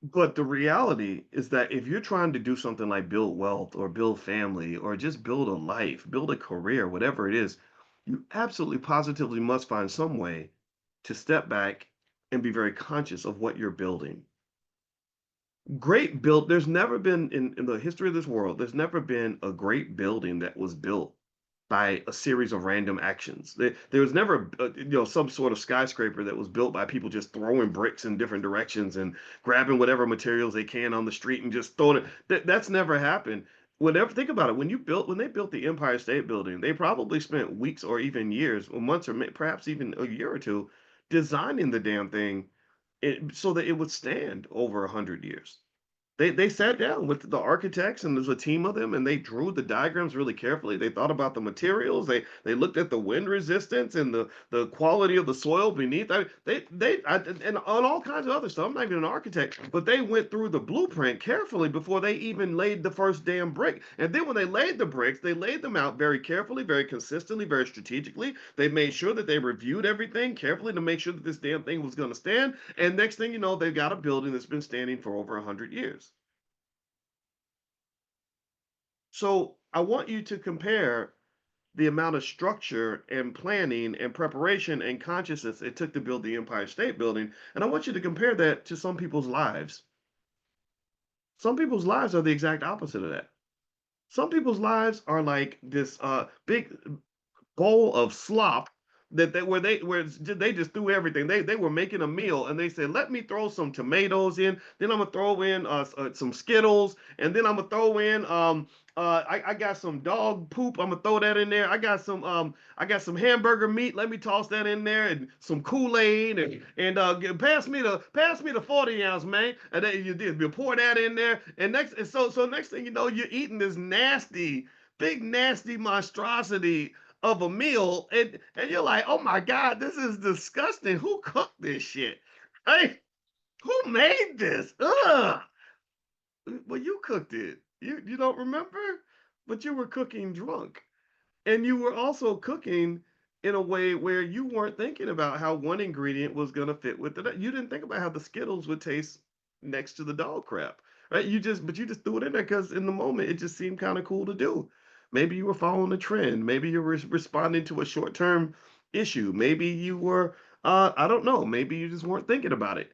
But the reality is that if you're trying to do something like build wealth or build family or just build a life, build a career, whatever it is, you absolutely positively must find some way to step back and be very conscious of what you're building. Great build, there's never been in the history of this world, there's never been a great building that was built by a series of random actions. There was never, some sort of skyscraper that was built by people just throwing bricks in different directions and grabbing whatever materials they can on the street and just throwing it. That's never happened. Whenever think about it, when they built the Empire State Building, they probably spent weeks or even years, or months, or perhaps even a year or two, designing the damn thing so that it would stand over 100 years. They sat down with the architects, and there's a team of them, and they drew the diagrams really carefully. They thought about the materials. They looked at the wind resistance and the quality of the soil beneath. And on all kinds of other stuff. I'm not even an architect, but they went through the blueprint carefully before they even laid the first damn brick. And then when they laid the bricks, they laid them out very carefully, very consistently, very strategically. They made sure that they reviewed everything carefully to make sure that this damn thing was going to stand. And next thing you know, they've got a building that's been standing for over 100 years. So I want you to compare the amount of structure and planning and preparation and consciousness it took to build the Empire State Building. And I want you to compare that to some people's lives. Some people's lives are the exact opposite of that. Some people's lives are like this big bowl of slop where they just threw everything. They were making a meal and they said, "Let me throw some tomatoes in. Then I'm gonna throw in some Skittles, and then I'm gonna throw in I got some dog poop. I'm gonna throw that in there. I got some hamburger meat. Let me toss that in there and some Kool-Aid and pass me the 40 ounce, man. And then you pour that in there and next thing you know, you're eating this nasty big nasty monstrosity of a meal, and you're like, oh my god, this is disgusting. Who cooked this shit? Hey, who made this? Ugh. Well, you cooked it. You don't remember, but you were cooking drunk, and you were also cooking in a way where you weren't thinking about how one ingredient was gonna fit with it. You didn't think about how the Skittles would taste next to the dog crap, right? You just threw it in there because in the moment it just seemed kind of cool to do. Maybe you were following a trend. Maybe you were responding to a short term issue. Maybe you were, I don't know. Maybe you just weren't thinking about it.